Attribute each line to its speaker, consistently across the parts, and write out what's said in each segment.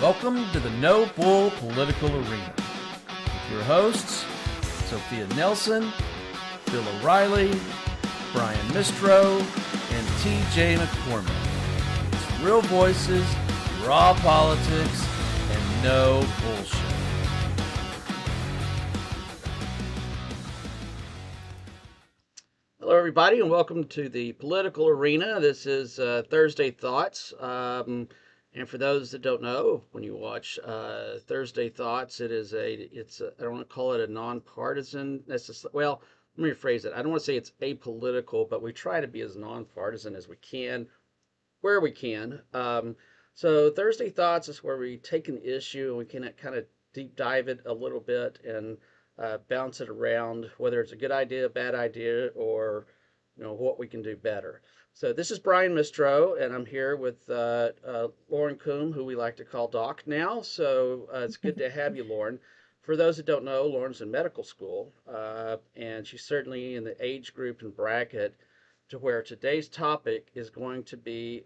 Speaker 1: Welcome to the No Bull Political Arena with your hosts, Sophia Nelson, Bill O'Reilly, Brian Mistro, and TJ McCormick. It's real voices, raw politics, and no bullshit. Hello, everybody, and welcome to the Political Arena. This is Thursday Thoughts. And for those that don't know, when you watch Thursday Thoughts, it's I don't want to call it a nonpartisan necessarily. Well, let me rephrase it. I don't want to say it's apolitical, but we try to be as nonpartisan as we can, where we can. So Thursday Thoughts is where we take an issue and we can kind of deep dive it a little bit and bounce it around, whether it's a good idea, a bad idea, or what we can do better. So this is Brian Mistro, and I'm here with Lauren Coombe, who we like to call Doc now. So it's good to have you, Lauren. For those that don't know, Lauren's in medical school, and she's certainly in the age group and bracket to where today's topic is going to be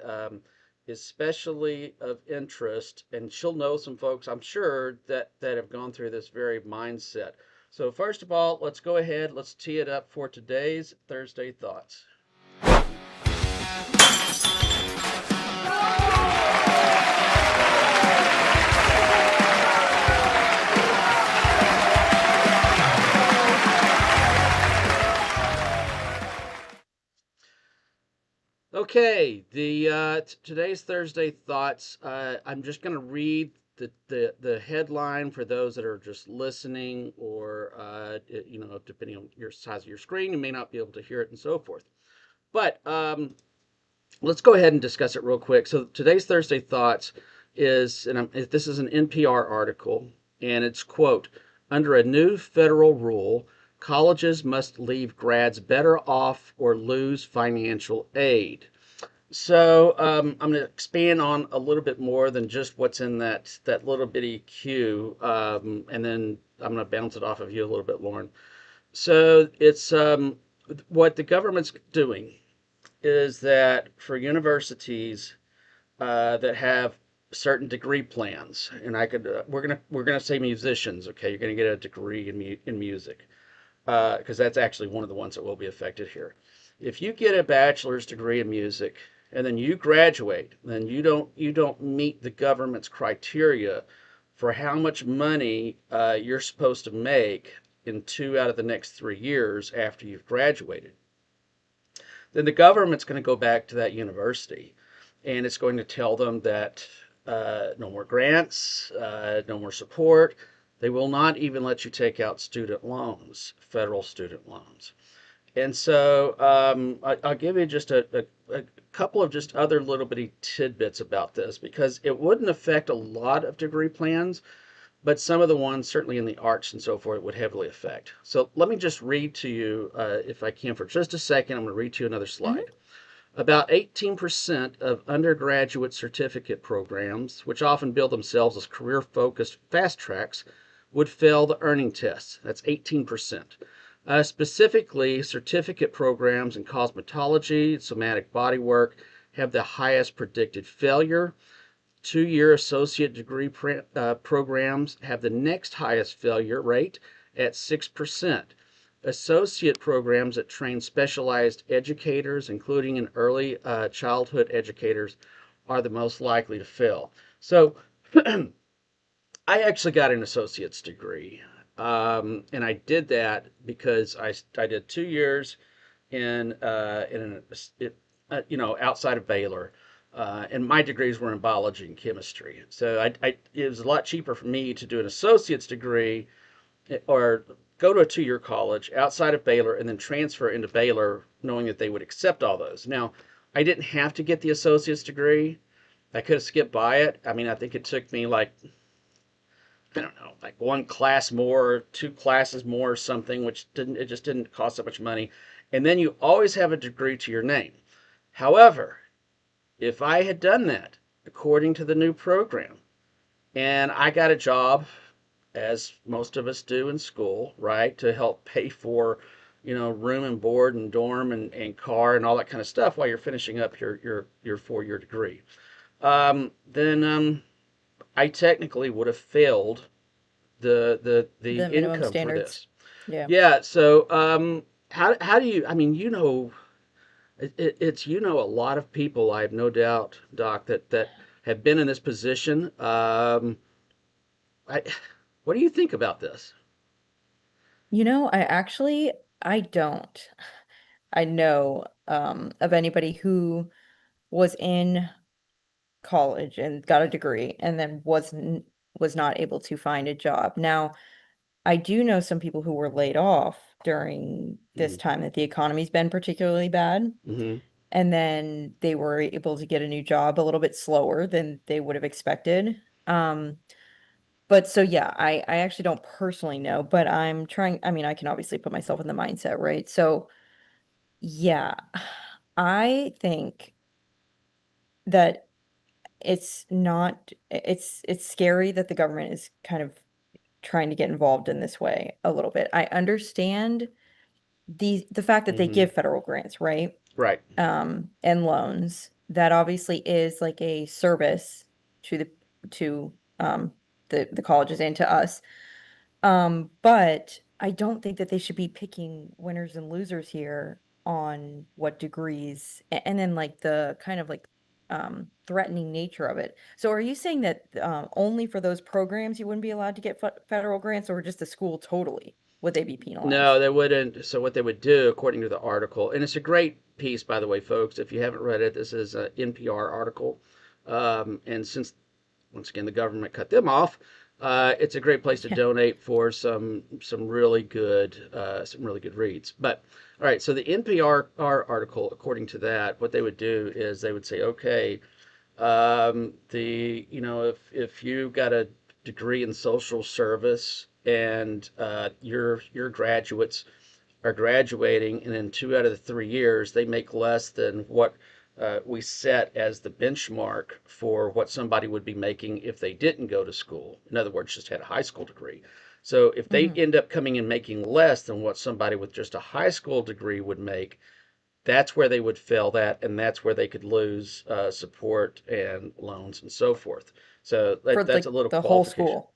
Speaker 1: especially of interest, and she'll know some folks, I'm sure, that have gone through this very mindset. So first of all, let's go ahead, let's tee it up for today's Thursday Thoughts. Okay, today's Thursday Thoughts. I'm just going to read the headline for those that are just listening, or depending on your size of your screen, you may not be able to hear it and so forth. But let's go ahead and discuss it real quick. So today's Thursday Thoughts is, and this is an NPR article, and it's, quote, "Under a new federal rule, colleges must leave grads better off or lose financial aid." So I'm going to expand on a little bit more than just what's in that little bitty cue, and then I'm going to bounce it off of you a little bit, Lauren. So it's what the government's doing is that for universities that have certain degree plans, and we're gonna say musicians. Okay, you're gonna get a degree in music because that's actually one of the ones that will be affected here. If you get a bachelor's degree in music and then you graduate, then you don't meet the government's criteria for how much money you're supposed to make in 2 out of the next 3 years after you've graduated. Then the government's going to go back to that university and it's going to tell them that no more grants, no more support. They will not even let you take out student loans, federal student loans. And so I'll give you just a couple of just other little bitty tidbits about this, because it wouldn't affect a lot of degree plans, but some of the ones, certainly in the arts and so forth, would heavily affect. So let me just read to you, if I can, for just a second. I'm going to read to you another slide. About 18% of undergraduate certificate programs, which often bill themselves as career-focused fast tracks, would fail the earning tests. That's 18%. Specifically, certificate programs in cosmetology, somatic bodywork have the highest predicted failure. 2-year associate degree programs have the next highest failure rate at 6%. Associate programs that train specialized educators, including in early childhood educators, are the most likely to fail. So I actually got an associate's degree, and I did that because I did 2 years in outside of Baylor. And my degrees were in biology and chemistry. So it was a lot cheaper for me to do an associate's degree or go to a 2-year college outside of Baylor and then transfer into Baylor, knowing that they would accept all those. Now, I didn't have to get the associate's degree. I could have skipped by it. I mean, I think it took me like 1 class more, 2 classes more or something, it just didn't cost that much money. And then you always have a degree to your name. However, if I had done that according to the new program, and I got a job, as most of us do in school, right, to help pay for, room and board and dorm and car and all that kind of stuff while you're finishing up your 4-year degree, then I technically would have failed the
Speaker 2: The minimum
Speaker 1: income for
Speaker 2: standards.
Speaker 1: this.
Speaker 2: Yeah.
Speaker 1: Yeah. So how do you? I mean, it's a lot of people. I have no doubt, Doc, that have been in this position. I, what do you think about this?
Speaker 2: I don't. I know of anybody who was in college and got a degree and then was not able to find a job. Now, I do know some people who were laid off during this time that the economy's been particularly bad,
Speaker 1: Mm-hmm.
Speaker 2: and then they were able to get a new job a little bit slower than they would have expected. But so yeah, I actually don't personally know, but I'm trying, I mean, I can obviously put myself in the mindset, right? So yeah, I think that it's not it's scary that the government is kind of trying to get involved in this way a little bit. I understand the fact that they
Speaker 1: Mm-hmm.
Speaker 2: give federal grants, right?
Speaker 1: Right.
Speaker 2: And loans. That obviously is like a service to to um the colleges and to us. But I don't think that they should be picking winners and losers here on what degrees and then like the kind of like threatening nature of it. So are you saying that only for those programs you wouldn't be allowed to get federal grants, or just the school totally would they be
Speaker 1: No,
Speaker 2: penalized?
Speaker 1: they wouldn't. So what they would do, according to the article, and it's a great piece, by the way, folks. If you haven't read it, this is an NPR article. And since once again the government cut them off, it's a great place to
Speaker 2: Yeah.
Speaker 1: donate for some really good reads. But all right, so the NPR article, according to that, what they would do is they would say, okay, if you got a degree in social service and your graduates are graduating, and in 2 out of the 3 years they make less than what we set as the benchmark for what somebody would be making if they didn't go to school. In other words, just had a high school degree. So if they
Speaker 2: Hmm.
Speaker 1: end up coming in making less than what somebody with just a high school degree would make, that's where they would fail that, and that's where they could lose support and loans and so forth. So
Speaker 2: For
Speaker 1: that's a
Speaker 2: like
Speaker 1: little
Speaker 2: the whole
Speaker 1: qualification
Speaker 2: school.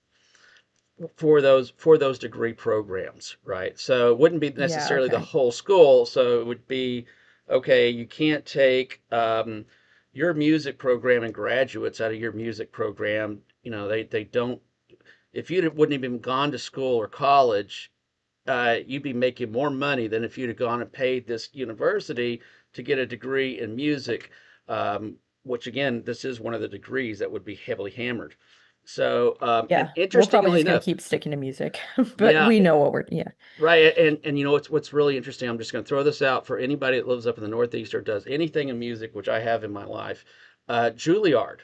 Speaker 1: for those degree programs, right? So it wouldn't be
Speaker 2: Yeah,
Speaker 1: necessarily the
Speaker 2: okay.
Speaker 1: whole school. So it would be, okay, you can't take your music program and graduates out of your music program. They don't. If you wouldn't have even gone to school or college, you'd be making more money than if you'd have gone and paid this university to get a degree in music, which again, this is one of the degrees that would be heavily hammered. So, and
Speaker 2: Yeah, we're probably
Speaker 1: interestingly
Speaker 2: just gonna
Speaker 1: enough,
Speaker 2: keep sticking to music, but
Speaker 1: yeah,
Speaker 2: we know what we're, yeah.
Speaker 1: right. And what's really interesting. I'm just going to throw this out for anybody that lives up in the Northeast or does anything in music, which I have in my life. Juilliard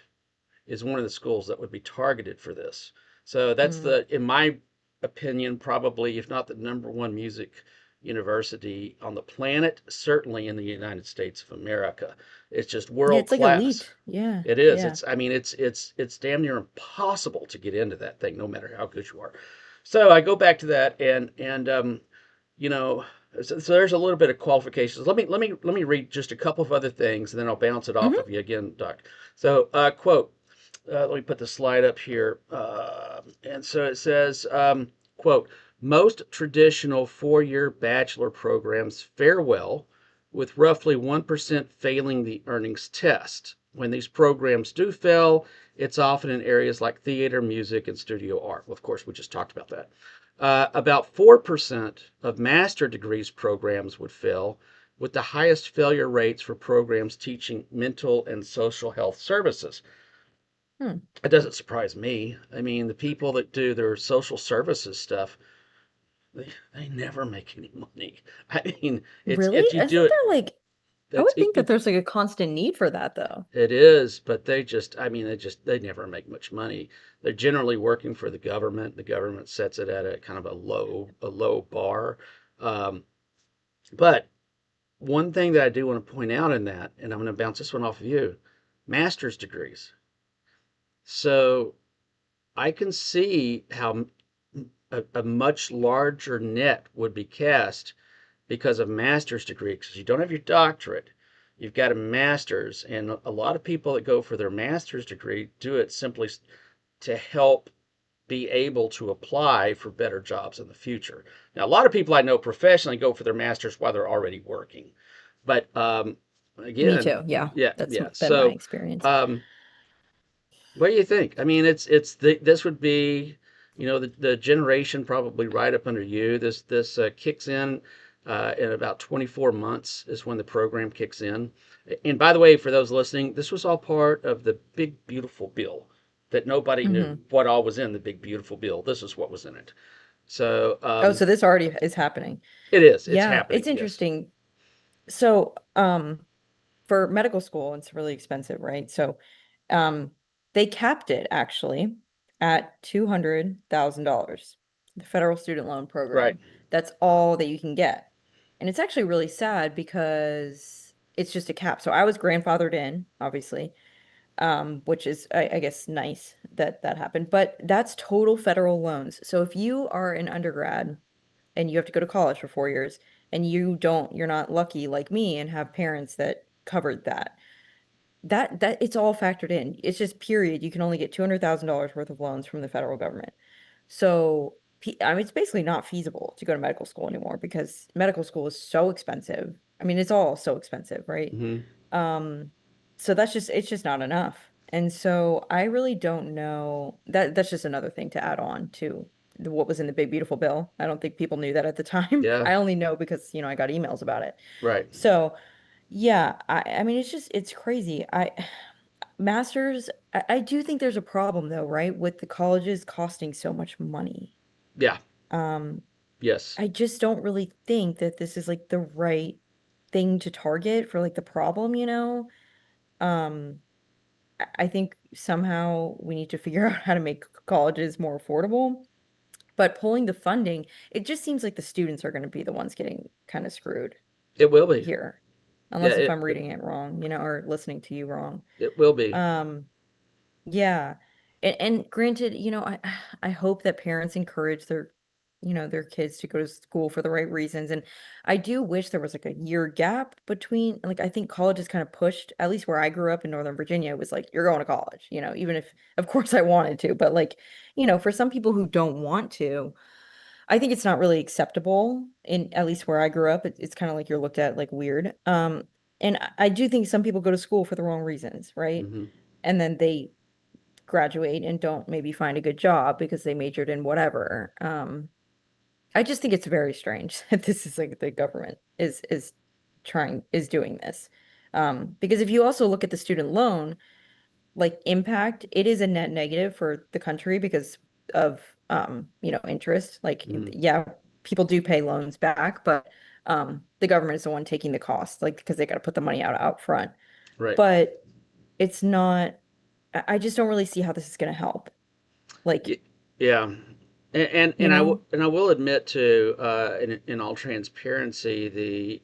Speaker 1: is one of the schools that would be targeted for this. So that's
Speaker 2: Mm.
Speaker 1: in my opinion, probably, if not the number one music university on the planet, certainly in the United States of America. It's just
Speaker 2: Yeah,
Speaker 1: world
Speaker 2: it's like
Speaker 1: class.
Speaker 2: elite. Yeah,
Speaker 1: It is.
Speaker 2: yeah.
Speaker 1: I mean, it's damn near impossible to get into that thing, no matter how good you are. So I go back to that, and you know, so there's a little bit of qualifications. Let me read just a couple of other things, and then I'll bounce it off
Speaker 2: Hmm.
Speaker 1: of you again, Doc. So, quote. Let me put the slide up here. And so it says, quote, most traditional 4 year bachelor programs fare well, with roughly 1% failing the earnings test. When these programs do fail, it's often in areas like theater, music, and studio art. Well, of course, we just talked about that. About 4% of master degrees programs would fail, with the highest failure rates for programs teaching mental and social health services.
Speaker 2: Hmm.
Speaker 1: It doesn't surprise me. I mean, the people that do their social services stuff, they never make any money. I mean, it's
Speaker 2: Really?
Speaker 1: if you do
Speaker 2: Isn't
Speaker 1: it,
Speaker 2: there like, I
Speaker 1: that's
Speaker 2: would think that there's like a constant need for that though.
Speaker 1: it is, but I mean, they never make much money. They're generally working for the government. The government sets it at a kind of a low bar. Um, but one thing that I do want to point out in that, and I'm going to bounce this one off of you, master's degrees. So I can see how a much larger net would be cast because of master's degree, because you don't have your doctorate, you've got a master's, and a lot of people that go for their master's degree do it simply to help be able to apply for better jobs in the future. Now, a lot of people I know professionally go for their masters while they're already working, but
Speaker 2: Me
Speaker 1: again,
Speaker 2: too. Yeah.
Speaker 1: yeah,
Speaker 2: That's
Speaker 1: yeah.
Speaker 2: been my
Speaker 1: So,
Speaker 2: experience.
Speaker 1: um, what do you think? I mean, this would be, the generation probably right up under you. This kicks in about 24 months is when the program kicks in. And by the way, for those listening, this was all part of the big beautiful bill that nobody knew
Speaker 2: Hmm.
Speaker 1: what all was in the big beautiful bill. This is what was in it. So
Speaker 2: Oh, so this already is happening.
Speaker 1: it is. It's
Speaker 2: Yeah,
Speaker 1: happening.
Speaker 2: it's
Speaker 1: Yes.
Speaker 2: interesting. So, for medical school, it's really expensive, right? So, um, they capped it actually at $200,000, the federal student loan
Speaker 1: Right.
Speaker 2: program. That's all that you can get. And it's actually really sad because it's just a cap. So I was grandfathered in, obviously, which is, I guess, nice that that happened. But that's total federal loans. So if you are an undergrad and you have to go to college for 4 years and you're not lucky like me and have parents that covered that, that it's all factored in. It's just period. You can only get $200,000 worth of loans from the federal government. So, I mean, it's basically not feasible to go to medical school anymore because medical school is so expensive. I mean, it's all so expensive, right?
Speaker 1: Hmm.
Speaker 2: Um, so it's just not enough. And so I really don't know that that's just another thing to add on to what was in the big beautiful bill. I don't think people knew that at the time.
Speaker 1: Yeah.
Speaker 2: I only know because, I got emails about it.
Speaker 1: Right.
Speaker 2: So, yeah, I mean it's crazy. I masters I do think there's a problem though, right? With the colleges costing so much money.
Speaker 1: Yeah.
Speaker 2: Um,
Speaker 1: Yes.
Speaker 2: I just don't really think that this is like the right thing to target for like the problem, you know? Um, I think somehow we need to figure out how to make colleges more affordable. But pulling the funding, it just seems like the students are going to be the ones getting kind of screwed
Speaker 1: It will be.
Speaker 2: here.
Speaker 1: Yeah.
Speaker 2: Unless if I'm reading it wrong, or listening to you wrong.
Speaker 1: It will be.
Speaker 2: Um, Yeah. And granted, I hope that parents encourage their kids to go to school for the right reasons. And I do wish there was like a year gap between, like, I think college is kind of pushed, at least where I grew up in Northern Virginia, it was like, you're going to college, even if, of course, I wanted to, but like, for some people who don't want to, I think it's not really acceptable at least where I grew up. It's kind of like you're looked at like weird. And I do think some people go to school for the wrong reasons, right?
Speaker 1: Hmm.
Speaker 2: And then they graduate and don't maybe find a good job because they majored in whatever. I just think it's very strange that this is like the government is doing this. Because if you also look at the student loan, like impact, it is a net negative for the country because of interest. Like,
Speaker 1: Hmm.
Speaker 2: yeah, people do pay loans back, but the government is the one taking the cost, like because they got to put the money out front.
Speaker 1: Right.
Speaker 2: But it's not, I just don't really see how this is going to help. Like,
Speaker 1: Yeah,
Speaker 2: you know?
Speaker 1: and I will admit to in all transparency,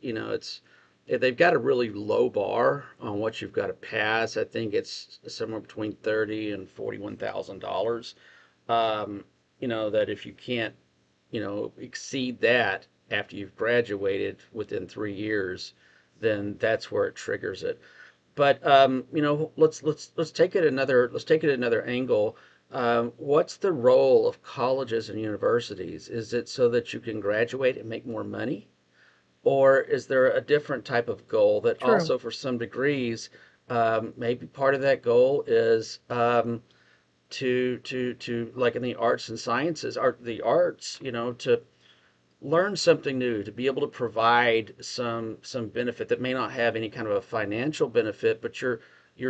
Speaker 1: it's they've got a really low bar on what you've got to pass. I think it's somewhere between $30,000 and $41,000. That if you can't exceed that after you've graduated within 3 years, then that's where it triggers it. But let's take it another angle. What's the role of colleges and universities? Is it so that you can graduate and make more money, or is there a different type of goal that
Speaker 2: True.
Speaker 1: also, for some degrees, maybe part of that goal is to like in the arts and sciences, the arts, to learn something new, to be able to provide some benefit that may not have any kind of a financial benefit, but you're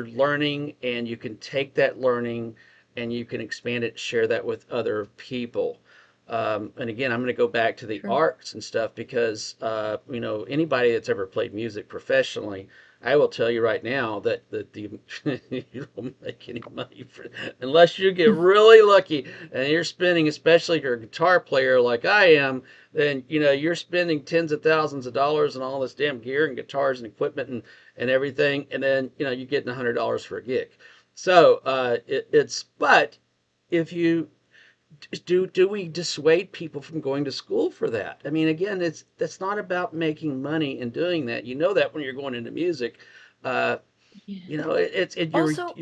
Speaker 1: learning and you can take that learning and you can expand it, share that with other people. And again, I'm going to go back to the
Speaker 2: True.
Speaker 1: arts and stuff because anybody that's ever played music professionally, I will tell you right now that the you don't make any money unless you get really lucky and you're spending, especially if you're a guitar player like I am, then you're spending tens of thousands of dollars on all this damn gear and guitars and equipment and everything, and then you're getting $100 for a gig. So it's but if you do we dissuade people from going to school for that? I mean, again, that's not about making money and doing that. You know that when you're going into music, uh,
Speaker 2: Yeah.
Speaker 1: it's
Speaker 2: Also,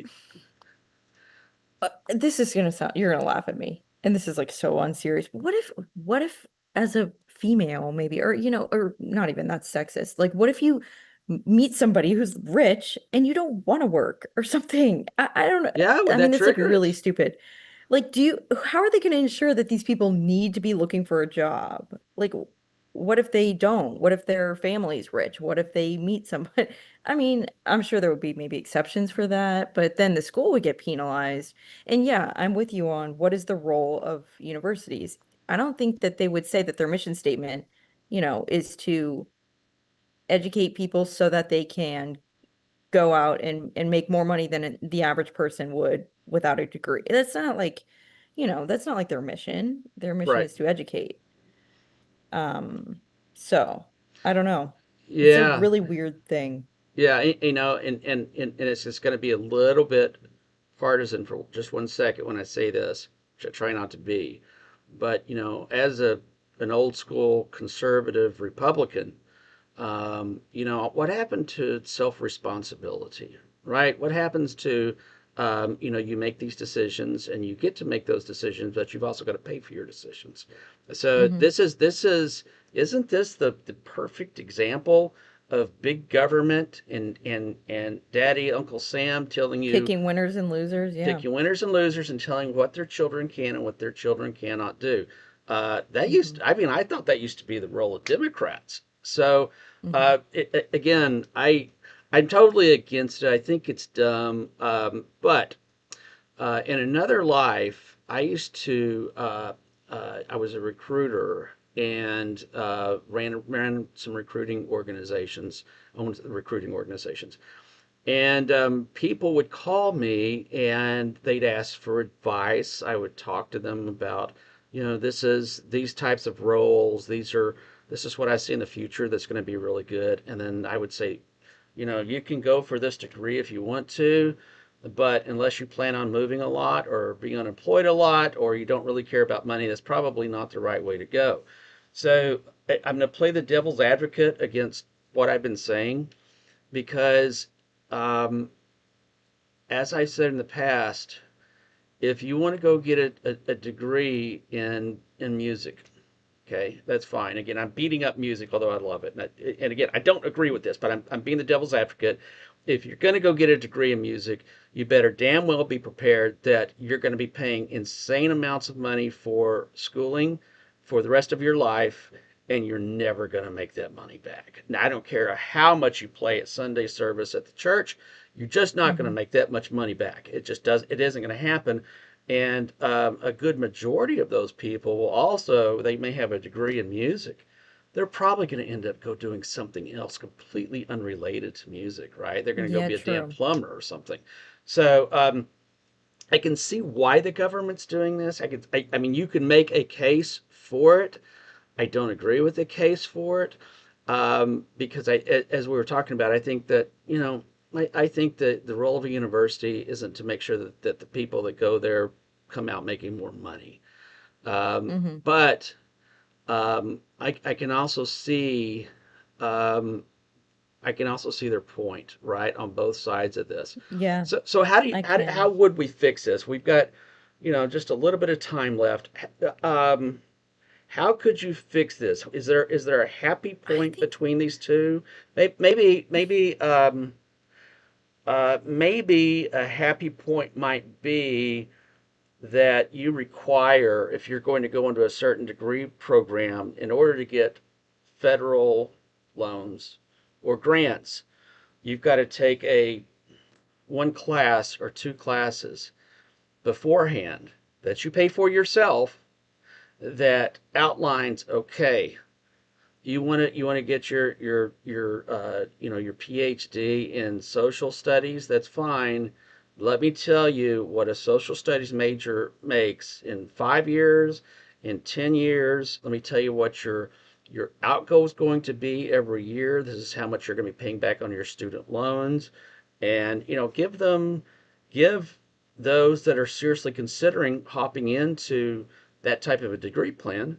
Speaker 2: This is gonna sound, you're gonna laugh at me. And this is like so unserious. What if as a female, maybe, or or not even that's sexist. Like, what if you meet somebody who's rich and you don't want to work or something? I don't know.
Speaker 1: Yeah, would
Speaker 2: I mean,
Speaker 1: that
Speaker 2: that's like
Speaker 1: trigger
Speaker 2: really
Speaker 1: it?
Speaker 2: stupid. Like, how are they going to ensure that these people need to be looking for a job? Like, what if they don't? What if their family's rich? What if they meet somebody? I mean, I'm sure there would be maybe exceptions for that, but then the school would get penalized. And yeah, I'm with you on what is the role of universities. I don't think that they would say that their mission statement, is to educate people so that they can go out and make more money than the average person would without a degree. That's not like their mission. Their mission
Speaker 1: Right.
Speaker 2: is to educate. Um, so I don't know. It's a
Speaker 1: Yeah.
Speaker 2: really weird thing.
Speaker 1: Yeah. And it's just going to be a little bit partisan for just one second when I say this, which I try not to be. But, as an old school conservative Republican, what happened to self responsibility, right? What happens to, you make these decisions and you get to make those decisions, but you've also got to pay for your decisions. So
Speaker 2: Hmm.
Speaker 1: isn't this the perfect example of big government and Daddy Uncle Sam telling you,
Speaker 2: Picking winners and losers. Yeah.
Speaker 1: picking winners and losers and telling what their children can and what their children cannot do.
Speaker 2: Hmm.
Speaker 1: I mean, I thought that used to be the role of Democrats. So,
Speaker 2: Hmm.
Speaker 1: again, I'm totally against it. I think it's dumb. But in another life, I was a recruiter and ran some recruiting organizations, owned recruiting organizations. And people would call me and they'd ask for advice. I would talk to them about, this is these types of roles. This is what I see in the future that's going to be really good. And then I would say, you can go for this degree if you want to, but unless you plan on moving a lot or being unemployed a lot or you don't really care about money, that's probably not the right way to go. So I'm going to play the devil's advocate against what I've been saying because um, as I said in the past, if you want to go get a degree in music, okay, that's fine. Again, I'm beating up music, although I love it. And again, I don't agree with this, but I'm being the devil's advocate. If you're going to go get a degree in music, you better damn well be prepared that you're going to be paying insane amounts of money for schooling for the rest of your life, and you're never going to make that money back. Now, I don't care how much you play at Sunday service at the church, you're just not going to
Speaker 2: Hmm.
Speaker 1: make that much money back. It isn't going to happen. And a good majority of those people will also, they may have a degree in music. They're probably going to end up go doing something else completely unrelated to music, right? They're going to go
Speaker 2: Yeah,
Speaker 1: be a damn
Speaker 2: true.
Speaker 1: plumber or something. So I can see why the government's doing this. I mean, you can make a case for it. I don't agree with the case for it because as we were talking about, I think that I think that the role of a university isn't to make sure that the people that go there come out making more money.
Speaker 2: Hmm.
Speaker 1: But I can also see um, I can also see their point, right, on both sides of this.
Speaker 2: Yeah,
Speaker 1: So
Speaker 2: I
Speaker 1: how
Speaker 2: can.
Speaker 1: would we fix this? We've got, just a little bit of time left. Um, how could you fix this? Is there a happy
Speaker 2: I
Speaker 1: point
Speaker 2: think
Speaker 1: between these two? Maybe a happy point might be that you require, if you're going to go into a certain degree program, in order to get federal loans or grants, you've got to take a one class or two classes beforehand that you pay for yourself that outlines, okay, you want to get your PhD in social studies. That's fine. Let me tell you what a social studies major makes in 5 years, in 10 years. Let me tell you what your outgo is going to be every year. This is how much you're going to be paying back on your student loans, and give those that are seriously considering hopping into that type of a degree plan,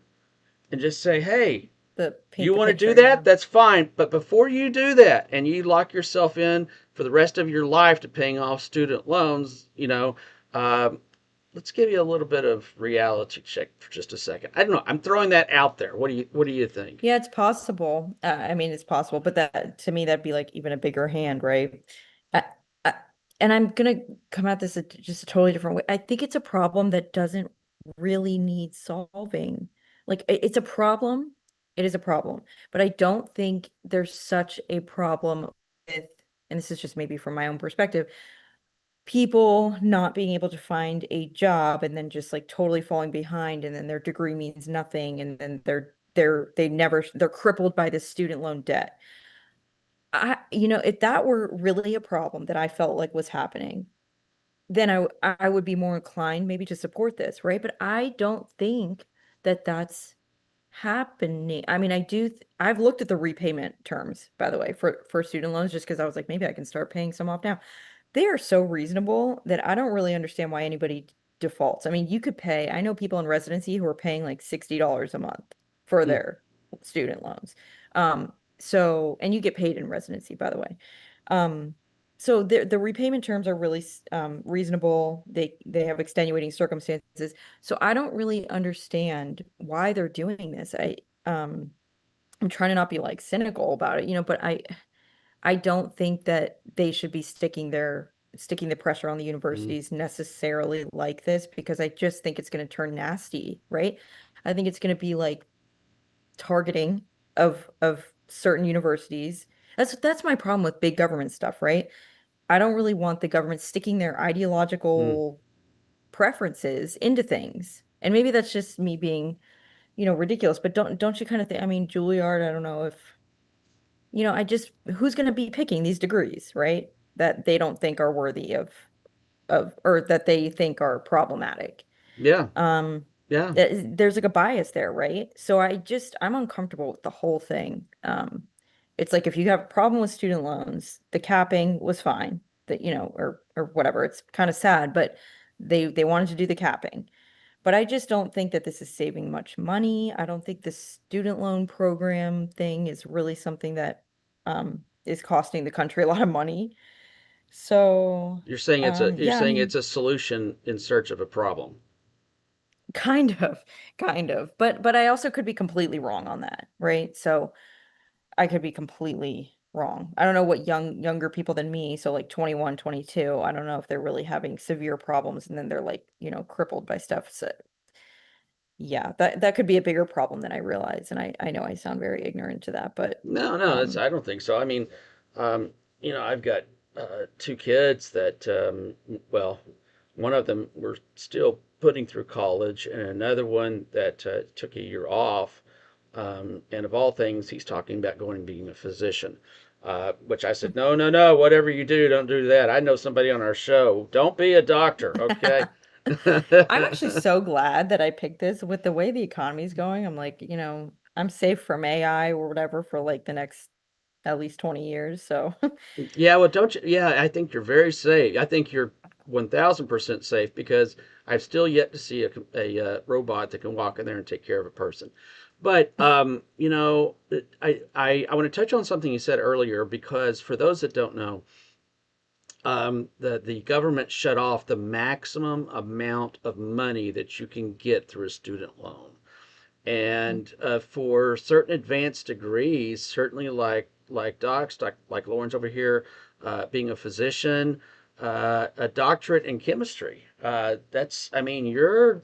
Speaker 1: and just say, hey,
Speaker 2: paint
Speaker 1: you
Speaker 2: the
Speaker 1: want to do
Speaker 2: picture. Yeah.
Speaker 1: that? That's fine. But before you do that and you lock yourself in for the rest of your life to paying off student loans, let's give you a little bit of reality check for just a second. I don't know. I'm throwing that out there. What do you think?
Speaker 2: Yeah, it's possible. I mean, it's possible, but that to me, that'd be like even a bigger hand, right? I, I, and I'm gonna come at this just a totally different way. I think it's a problem that doesn't really need solving. Like, it's a problem. It is a problem, but I don't think there's such a problem with, and this is just maybe from my own perspective, people not being able to find a job and then just like totally falling behind, and then their degree means nothing, and then they're crippled by this student loan debt. If that were really a problem that I felt like was happening, then I would be more inclined maybe to support this, right? But I don't think that that's happening. I mean, I've looked at the repayment terms, by the way, for student loans, just because I was like, maybe I can start paying some off now. They are so reasonable that I don't really understand why anybody defaults. I mean, you could pay, I know people in residency who are paying like $60 a month for
Speaker 1: Hmm.
Speaker 2: their student loans. And you get paid in residency, by the way. Um, so the repayment terms are really reasonable. They have extenuating circumstances. So I don't really understand why they're doing this. Um I'm trying to not be like cynical about it, but I don't think that they should be sticking the pressure on the
Speaker 1: Hmm.
Speaker 2: universities necessarily like this, because I just think it's going to turn nasty, right? I think it's going to be like targeting of certain universities. That's my problem with big government stuff, right? I don't really want the government sticking their
Speaker 1: Hmm.
Speaker 2: ideological preferences into things. And maybe that's just me being, ridiculous, but don't you kind of think, I mean, Juilliard, I don't know if I just who's going to be picking these degrees, right? That they don't think are worthy of or that they think are problematic.
Speaker 1: Yeah.
Speaker 2: Um,
Speaker 1: Yeah.
Speaker 2: there's like a bias there, right? So I'm uncomfortable with the whole thing. It's like if you have a problem with student loans, the capping was fine, that or whatever. It's kind of sad, but they wanted to do the capping. But I just don't think that this is saving much money. I don't think the student loan program thing is really something that is costing the country a lot of money. So,
Speaker 1: You're
Speaker 2: yeah, I
Speaker 1: saying it's
Speaker 2: mean,
Speaker 1: a solution in search of a problem.
Speaker 2: kind of, kind of. But I also could be completely wrong on that, right? So I could be completely wrong. I don't know what younger people than me, so like 21, 22. I don't know if they're really having severe problems and then they're like, crippled by stuff. So yeah, that could be a bigger problem than I realize. And I know I sound very ignorant to that, but
Speaker 1: No, no,
Speaker 2: um
Speaker 1: I don't think so. I mean, um, I've got two kids that, well, one of them we're still putting through college, and another one that took a year off. And of all things, he's talking about going and being a physician. Which I said, no, no, no, whatever you do, don't do that. I know somebody on our show. Don't be a doctor, okay?
Speaker 2: I'm actually so glad that I picked this with the way the economy is going. I'm like, I'm safe from AI or whatever for like the next at least 20 years. So
Speaker 1: Yeah, well, don't you? Yeah, I think you're very safe. I think you're 1,000% safe because I've still yet to see a robot that can walk in there and take care of a person. But I want to touch on something you said earlier because for those that don't know, the government shut off the maximum amount of money that you can get through a student loan. And for certain advanced degrees, certainly like docs, like Lauren's over here, being a physician, a doctorate in chemistry. That's I mean you're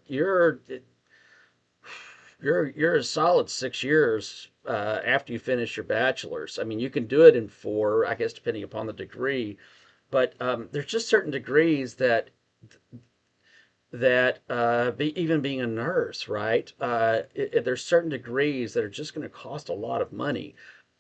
Speaker 1: a solid 6 years after you finish your bachelor's. I mean you can do it in four, I guess, depending upon the degree. But there's just certain degrees that even being a nurse, right? There's certain degrees that are just going to cost a lot of money.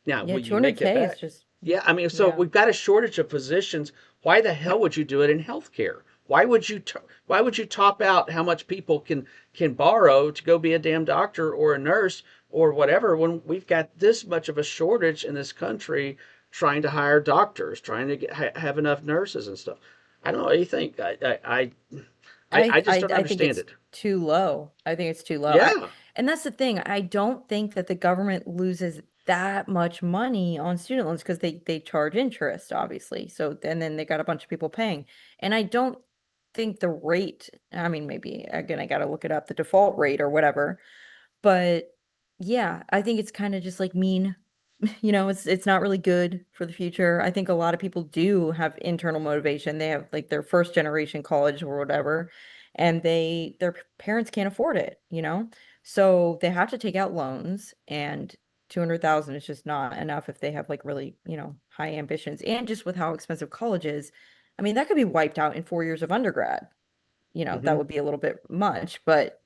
Speaker 1: Now,
Speaker 2: yeah,
Speaker 1: will you make it
Speaker 2: 200K is
Speaker 1: back?
Speaker 2: just
Speaker 1: Yeah, I mean, so
Speaker 2: yeah.
Speaker 1: we've got a shortage of physicians. Why the hell would you do it in healthcare? Why would you top out how much people can borrow to go be a damn doctor or a nurse or whatever when we've got this much of a shortage in this country trying to hire doctors, trying to have enough nurses and stuff. I don't know what do you think. I just don't
Speaker 2: I think
Speaker 1: understand
Speaker 2: it's
Speaker 1: it.
Speaker 2: too low. I think it's too low.
Speaker 1: Yeah.
Speaker 2: And that's the thing. I don't think that the government loses that much money on student loans because they charge interest, obviously. So and then they got a bunch of people paying. And I don't. think the rate, I mean, maybe again, I gotta look it up, the default rate or whatever. But yeah, I think it's kind of just like mean. It's not really good for the future. I think a lot of people do have internal motivation. They have like their first generation college or whatever, and their parents can't afford it. So they have to take out loans, and 200,000 is just not enough if they have like really, high ambitions. And just with how expensive college is, I mean, that could be wiped out in 4 years of undergrad. That
Speaker 1: Hmm.
Speaker 2: would be a little bit much, but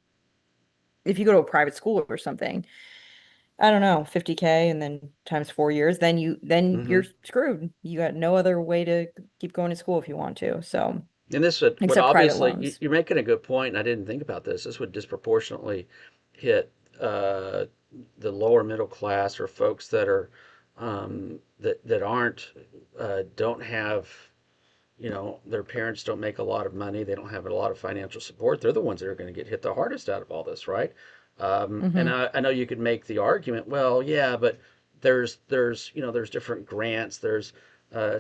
Speaker 2: if you go to a private school or something, I don't know, 50K and then times 4 years, then
Speaker 1: Hmm.
Speaker 2: you're screwed. You got no other way to keep going to school if you want to. So,
Speaker 1: And this would
Speaker 2: except private
Speaker 1: obviously,
Speaker 2: loans.
Speaker 1: you're making a good point, and I didn't think about this. This would disproportionately hit the lower middle class or folks that are that aren't don't have, their parents don't make a lot of money. They don't have a lot of financial support. They're the ones that are going to get hit the hardest out of all this, right? And
Speaker 2: Hmm.
Speaker 1: I know you could make the argument, well, yeah, but there's different grants, there's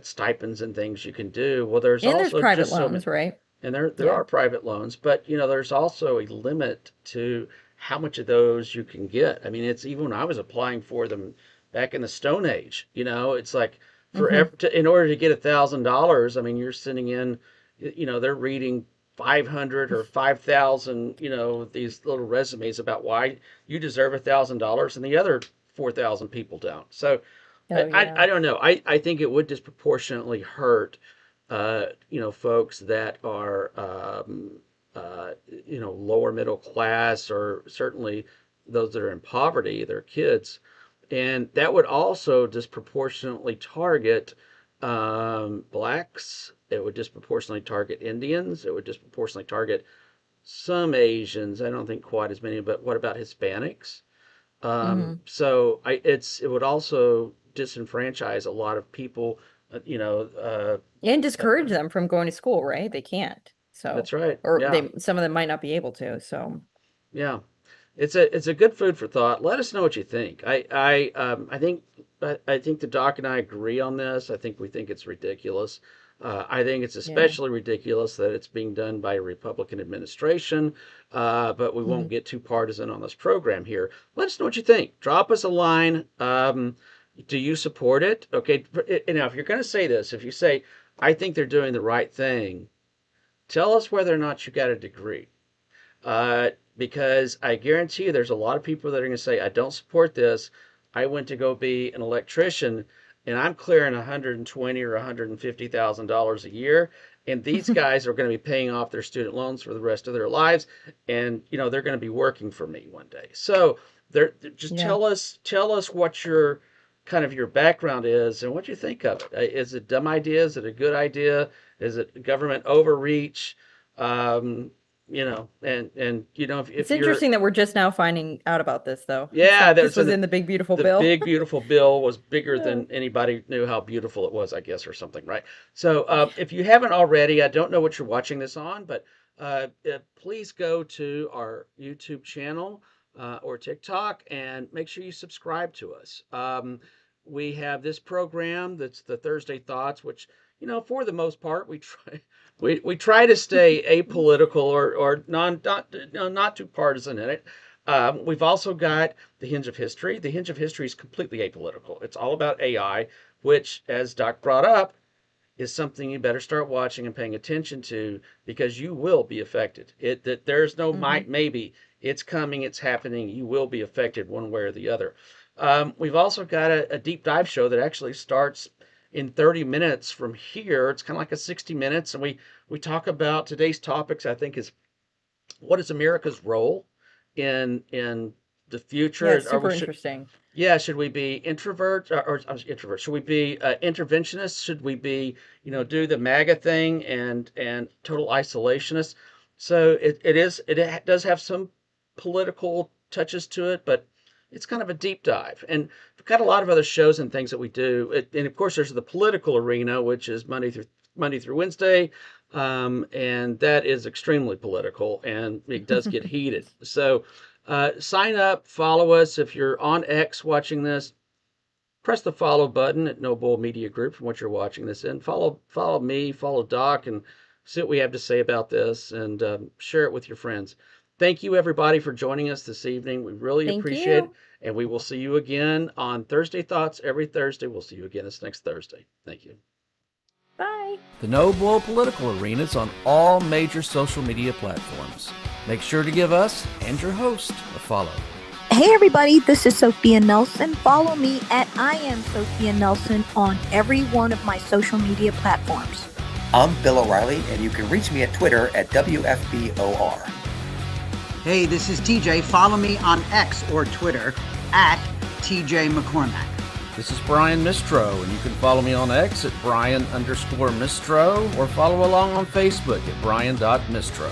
Speaker 1: stipends and things you can do. Well, there's
Speaker 2: And there's
Speaker 1: also
Speaker 2: private
Speaker 1: just so many,
Speaker 2: loans, right?
Speaker 1: and there
Speaker 2: Yeah.
Speaker 1: are private loans, but there's also a limit to how much of those you can get. I mean, it's even when I was applying for them back in the Stone Age, it's like
Speaker 2: Hmm.
Speaker 1: in order to get $1,000, I mean, you're sending in, they're reading 500 or 5,000, these little resumes about why you deserve $1,000 and the other 4,000 people don't. So
Speaker 2: Oh,
Speaker 1: I
Speaker 2: yeah.
Speaker 1: don't know. I think it would disproportionately hurt, folks that are, lower middle class, or certainly those that are in poverty, their kids. And that would also disproportionately target blacks. It would disproportionately target Indians. It would disproportionately target some Asians. I don't think quite as many, but what about Hispanics?
Speaker 2: Hmm.
Speaker 1: It would also disenfranchise a lot of people. Uh, you know, uh,
Speaker 2: And
Speaker 1: uh,
Speaker 2: discourage them from going to school, right? They can't. So,
Speaker 1: that's right.
Speaker 2: or
Speaker 1: Yeah,
Speaker 2: some of them might not be able to. So,
Speaker 1: yeah. It's a good food for thought. Let us know what you think. I think the doc and I agree on this. I think we think it's ridiculous. I think it's
Speaker 2: yeah.
Speaker 1: especially ridiculous that it's being done by a Republican administration. But we won't
Speaker 2: Hmm.
Speaker 1: get too partisan on this program here. Let us know what you think. Drop us a line. Do you support it? Okay. Now, if you're going to say this, if you say, I think they're doing the right thing, tell us whether or not you got a degree, because I guarantee you there's a lot of people that are going to say, I don't support this. I went to go be an electrician and I'm clearing 120 or $150,000 a year. And these guys are going to be paying off their student loans for the rest of their lives. And, they're going to be working for me one day. So just
Speaker 2: Yeah.
Speaker 1: tell us what your background is and what you think of it. Is it a dumb idea? Is it a good idea? Is it government overreach? Um,
Speaker 2: It's
Speaker 1: if you're,
Speaker 2: interesting that we're just now finding out about this, though. It's
Speaker 1: yeah,
Speaker 2: not,
Speaker 1: there's
Speaker 2: this was
Speaker 1: the
Speaker 2: in the big beautiful
Speaker 1: the
Speaker 2: bill.
Speaker 1: big beautiful bill was bigger
Speaker 2: Yeah.
Speaker 1: than anybody knew how beautiful it was, I guess, or something, right? So if you haven't already, I don't know what you're watching this on, but please go to our YouTube channel or TikTok and make sure you subscribe to us. We have this program that's the Thursday Thoughts, which, for the most part, we try we try to stay apolitical, or not too partisan in it. We've also got the Hinge of History. The Hinge of History is completely apolitical. It's all about AI, which, as Doc brought up, is something you better start watching and paying attention to, because you will be affected. That there's no
Speaker 2: Hmm.
Speaker 1: might maybe. It's coming. It's happening. You will be affected one way or the other. We've also got a deep dive show that actually starts in 30 minutes from here. It's kind of like a 60 minutes, and we talk about today's topics. I think is, what is America's role in the
Speaker 2: Yeah,
Speaker 1: future?
Speaker 2: it's
Speaker 1: Are we
Speaker 2: super
Speaker 1: should
Speaker 2: interesting.
Speaker 1: Yeah, should we be introverts, or introverts? Should we be interventionists? Should we be, do the MAGA thing and total isolationists? So it does have some political touches to it, but it's kind of a deep dive. And we've got a lot of other shows and things that we do. And of course, there's the political arena, which is Monday through Wednesday, and that is extremely political, and it does get heated. So sign up, follow us. If you're on X watching this, press the follow button at No Bull Media Group from what you're watching this in. Follow me, follow Doc, and see what we have to say about this, and share it with your friends. Thank you, everybody, for joining us this evening. We really
Speaker 2: Thank
Speaker 1: appreciate it,
Speaker 2: you.
Speaker 1: and we will see you again on Thursday Thoughts every Thursday. We'll see you again this next Thursday. Thank you.
Speaker 2: Bye.
Speaker 1: The No Bull Political Arena is on all major social media platforms. Make sure to give us and your host a follow.
Speaker 3: Hey everybody, this is Sophia Nelson. Follow me at I am Sophia Nelson on every one of my social media platforms.
Speaker 4: I'm Bill O'Reilly, and you can reach me at Twitter at WFBOR.
Speaker 5: Hey, this is TJ. Follow me on X or Twitter at TJ McCormack.
Speaker 1: This is Brian Mistro, and you can follow me on X at Brian_Mistro or follow along on Facebook at Brian.Mistro.